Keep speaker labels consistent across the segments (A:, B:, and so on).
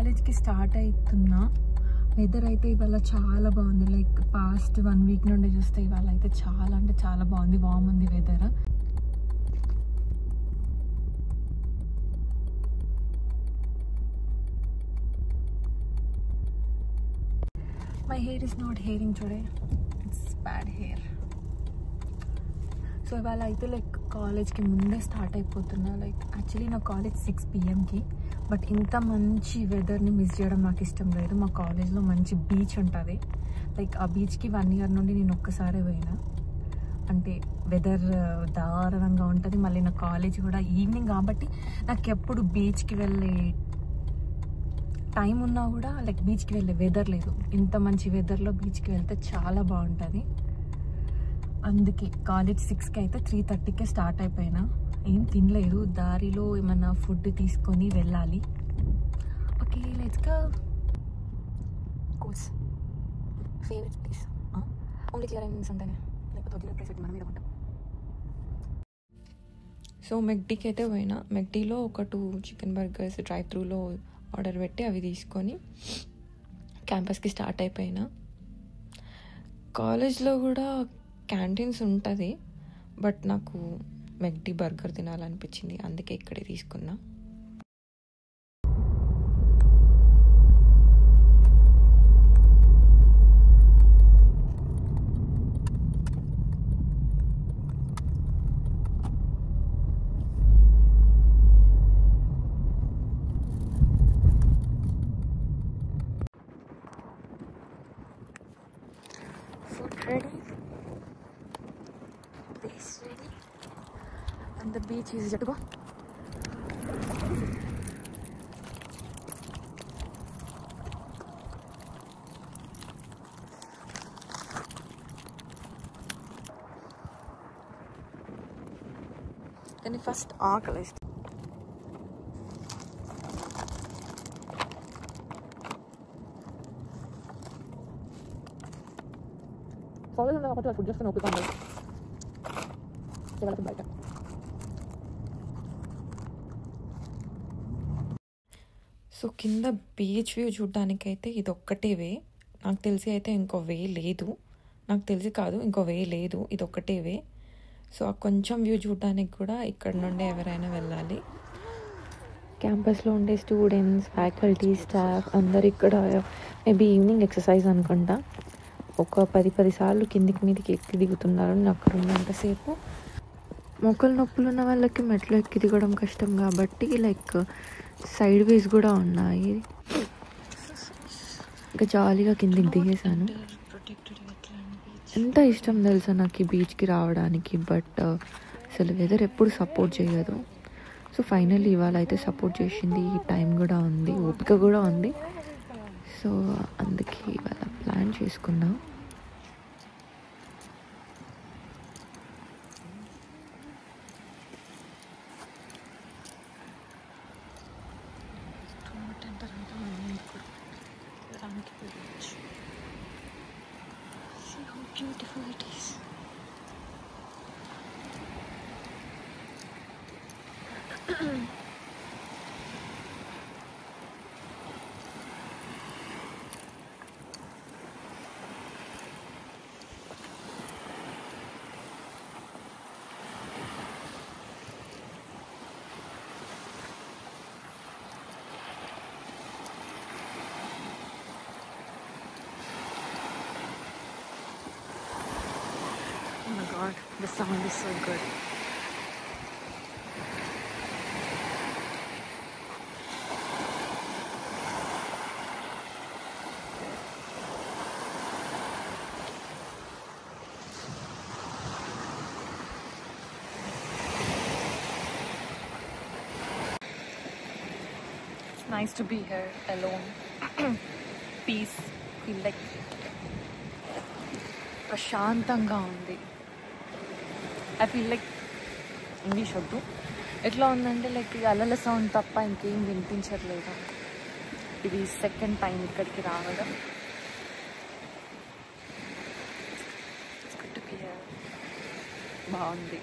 A: కాలేజ్కి స్టార్ట్ అవుతున్నా. వెదర్ అయితే ఇవాళ చాలా బాగుంది. లైక్ పాస్ట్ 1 వీక్ నుండి చూస్తే ఇవాళ అయితే చాలా అంటే చాలా బాగుంది. వామ్ ఉంది weather. My hair is not hairing today. It's bad hair. So ఇవాళ అయితే లైక్ కాలేజ్కి ముందే స్టార్ట్ అయిపోతున్నా. లైక్ యాక్చువల్లీ నా కాలేజ్ 6 PM బట్ ఇంత మంచి వెదర్ని మిస్ చేయడం నాకు ఇష్టం లేదు. మా కాలేజ్లో మంచి బీచ్ ఉంటుంది. లైక్ ఆ బీచ్కి 1 year నుండి నేను ఒక్కసారే పోయినా. అంటే వెదర్ దారుణంగా ఉంటుంది. మళ్ళీ నా కాలేజ్ కూడా ఈవినింగ్ కాబట్టి నాకు ఎప్పుడు బీచ్కి వెళ్ళే టైం ఉన్నా కూడా లైక్ బీచ్కి వెళ్ళే వెదర్ లేదు. ఇంత మంచి వెదర్లో బీచ్కి వెళ్తే చాలా బాగుంటుంది. అందుకే కాలేజ్ 6కి అయితే 3:30కే స్టార్ట్ అయిపోయినా. ఏం తినలేదు, దారిలో ఏమన్నా ఫుడ్ తీసుకొని వెళ్ళాలి. Okay let's go. Course favourite place only clearance అంటేనే, లేకపోతే వదిలే ప్లేస్ మన మీద ఉంటాం. సో మెక్డీకి అయితే పోయినా. మెక్డీలో ఒక 2 చికెన్ బర్గర్స్ డ్రైవ్ త్రూలో ఆర్డర్ పెట్టి అవి తీసుకొని క్యాంపస్కి స్టార్ట్ అయిపోయినా. కాలేజ్లో కూడా క్యాంటీన్స్ ఉంటుంది, బట్ నాకు మెక్డీ బర్గర్ తినాలనిపించింది, అందుకే ఇక్కడే తీసుకున్నా. Food ready, place ready, and the beach is ready to go. Then first ఆకలిస్తుంది. కాలేజ్ ఉన్న కాబట్టి ఫుడ్ చేసుకుని ఓపిక ఉండదు. బయట సో కింద బీచ్ వ్యూ చూడడానికైతే ఇది ఒక్కటే వే. నాకు తెలిసి అయితే ఇంకో వే లేదు. నాకు తెలిసి కాదు, ఇంకో వే లేదు, ఇది ఒక్కటే వే. సో ఆ కొంచెం వ్యూ చూడడానికి కూడా ఇక్కడ నుండే ఎవరైనా వెళ్ళాలి. క్యాంపస్లో ఉండే స్టూడెంట్స్, ఫ్యాకల్టీ, స్టాఫ్ అందరు ఇక్కడ మేబీ ఈవినింగ్ ఎక్సర్సైజ్ అనుకుంటా ఒక 10 సార్లు కిందికి మీదకి ఎక్కి దిగుతున్నారు. నేను అక్కడ ఉన్నంతసేపు మొక్కలు నొప్పులు ఉన్న వాళ్ళకి మెట్లు ఎక్కి దిగడం కష్టం కాబట్టి లైక్ సైడ్ వేస్ కూడా ఉన్నాయి. ఇంకా జాలీగా కిందికి దిగేసాను. ఎంత ఇష్టం తెలుసా నాకు ఈ బీచ్కి రావడానికి, బట్ అసలు వెదర్ ఎప్పుడు సపోర్ట్ చేయదు. సో ఫైనల్లీ ఇవాళ అయితే సపోర్ట్ చేసింది. ఈ టైం కూడా ఉంది, ఓపిక కూడా ఉంది. సో అందుకే ఇవాళ ప్లాన్ చేసుకున్నాం. See how beautiful it is. Oh my god, the sound is so good. It's nice to be here alone. Peace, feel like ప్రశాంతంగా ఉంది. ఐ ఫీల్ లైక్ ఇంగ్లీష్ వద్దు, ఎట్లా ఉందంటే లైక్ ఈ అలల సౌండ్ తప్ప ఇంకేం వినిపించట్లేదు. ఇది సెకండ్ టైం ఇక్కడికి రావడం. బాగుంది.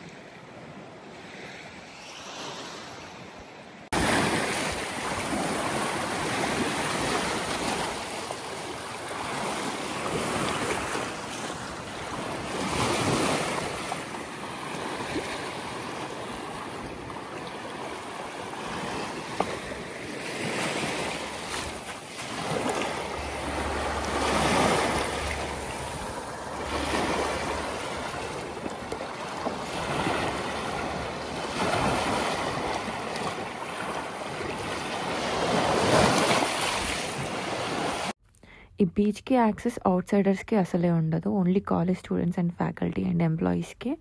A: ఈ బీచ్కి యాక్సెస్ అవుట్ సైడర్స్కి అసలే ఉండదు, only college students and faculty and ఎంప్లాయీస్కి.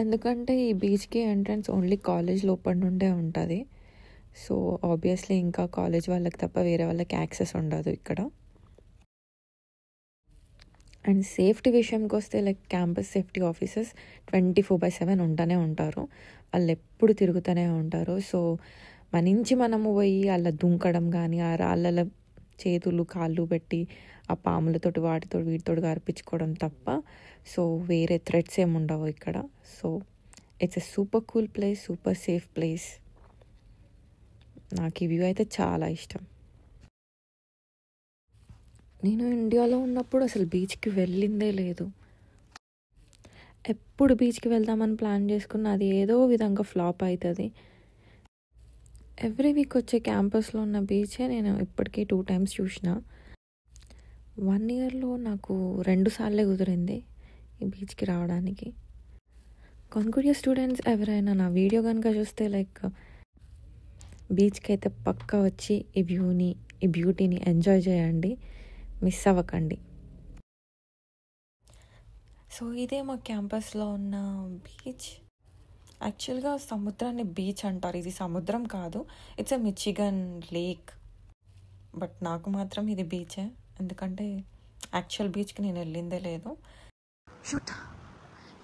A: ఎందుకంటే ఈ బీచ్కి ఎంట్రన్స్ ఓన్లీ కాలేజ్ లోపల నుండే ఉంటుంది. సో ఆబ్వియస్లీ ఇంకా కాలేజ్ వాళ్ళకి తప్ప వేరే వాళ్ళకి యాక్సెస్ ఉండదు ఇక్కడ. అండ్ సేఫ్టీ విషయంకి వస్తే లైక్ క్యాంపస్ సేఫ్టీ ఆఫీసర్స్ 24/7 ఉంటూనే ఉంటారు. వాళ్ళు ఎప్పుడు తిరుగుతూనే ఉంటారు. సో మన నుంచి మనము పోయి అలా దుంకడం కానీ, ఆ రాళ్ళ చేతులు కాళ్ళు పెట్టి ఆ పాములతోటి వాటితో వీటితోటి గార్పించుకోవడం తప్ప సో వేరే థ్రెట్స్ ఏమి ఉండవు ఇక్కడ. So it's a super cool place, super safe place. నాకు ఈ వ్యూ అయితే చాలా ఇష్టం. నేను ఇండియాలో ఉన్నప్పుడు అసలు బీచ్కి వెళ్ళిందే లేదు. ఎప్పుడు బీచ్కి వెళ్దామని ప్లాన్ చేసుకున్న అది ఏదో విధంగా ఫ్లాప్ అవుతుంది. ఎవ్రీ వీక్ వచ్చే క్యాంపస్లో ఉన్న బీచే నేను ఇప్పటికీ 2 times చూసిన. 1 yearలో నాకు 2 సార్లే కుదిరింది ఈ బీచ్కి రావడానికి. కాన్కోర్డియా స్టూడెంట్స్ ఎవరైనా నా వీడియో కనుక చూస్తే లైక్ బీచ్కి అయితే పక్కా వచ్చి ఈ బ్యూటీని ఎంజాయ్ చేయండి, మిస్ అవ్వకండి. సో ఇదే మా క్యాంపస్లో ఉన్న బీచ్. యాక్చువల్గా సముద్రాన్ని బీచ్ అంటారు, ఇది సముద్రం కాదు, it's a Michigan lake. But నాకు మాత్రం ఇది బీచే, ఎందుకంటే యాక్చువల్ బీచ్కి నేను వెళ్ళిందే లేదు. షూట్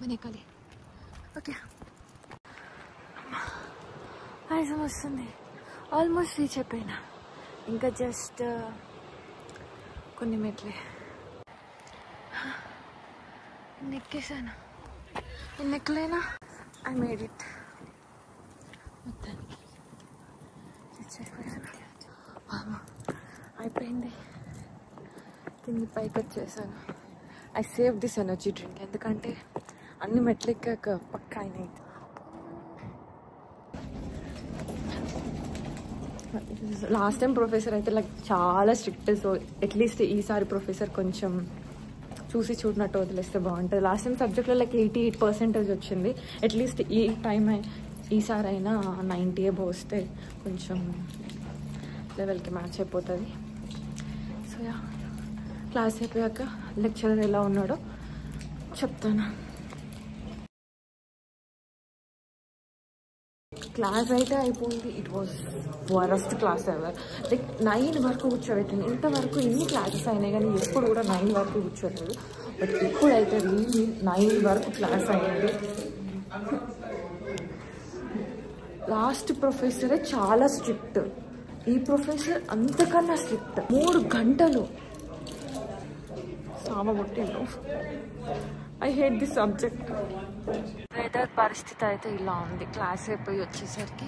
A: మనకాలి ఓకే ఆయాసం వస్తుంది. ఆల్మోస్ట్ రీచ్ అయిపోయినా, ఇంకా జస్ట్ కొన్ని మెట్లే నెక్కేసాను. నెక్కలేనా, ఐ మేడ్ ఇట్. మొత్తానికి రీచ్ అయిపోయాను. అయిపోయింది, కింది పైకి వచ్చేసాను. I save this energy drink, ఎందుకంటే అన్ని మెట్లు ఎక్కాక పక్క అయినాయి. లాస్ట్ టైం ప్రొఫెసర్ అయితే లైక్ చాలా స్ట్రిక్ట్. సో అట్లీస్ట్ ఈసారి ప్రొఫెసర్ కొంచెం చూసి చూడనట్టు వదిలేస్తే బాగుంటుంది. లాస్ట్ టైం సబ్జెక్ట్లో లైక్ 88% వచ్చింది. అట్లీస్ట్ ఈ టైం ఈసారి అయినా 90 above వస్తే కొంచెం లెవెల్కి మ్యాచ్ అయిపోతుంది. సో యా, క్లాస్ అయిపోయాక లెక్చరర్ ఎలా ఉన్నాడో చెప్తాను. క్లాస్ అయితే అయిపోయింది. It was worst class ever. Like 9 వరకు కూర్చోబెట్టింది. ఇంతవరకు ఎన్ని క్లాసెస్ అయినాయి కానీ ఎప్పుడు కూడా 9 వరకు కూర్చోలేదు. బట్ ఇప్పుడైతే రియల్లీ 9 వరకు క్లాస్ అయ్యింది. లాస్ట్ ప్రొఫెసరే చాలా స్ట్రిక్ట్, ఈ ప్రొఫెసర్ అంతకన్నా స్ట్రిక్ట్. 3 గంటలు సామగొట్టిండు. I hate this subject. Weather పరిస్థితి అయితే ఇలా ఉంది. క్లాస్ అయిపోయి వచ్చేసరికి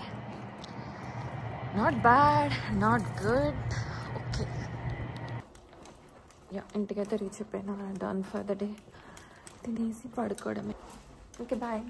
A: not bad, not good, okay. Yeah, ఇంటికైతే రీచ్ అయిపోయినా. Done for the day. తినేసి పడుకోవడమే. Okay, bye.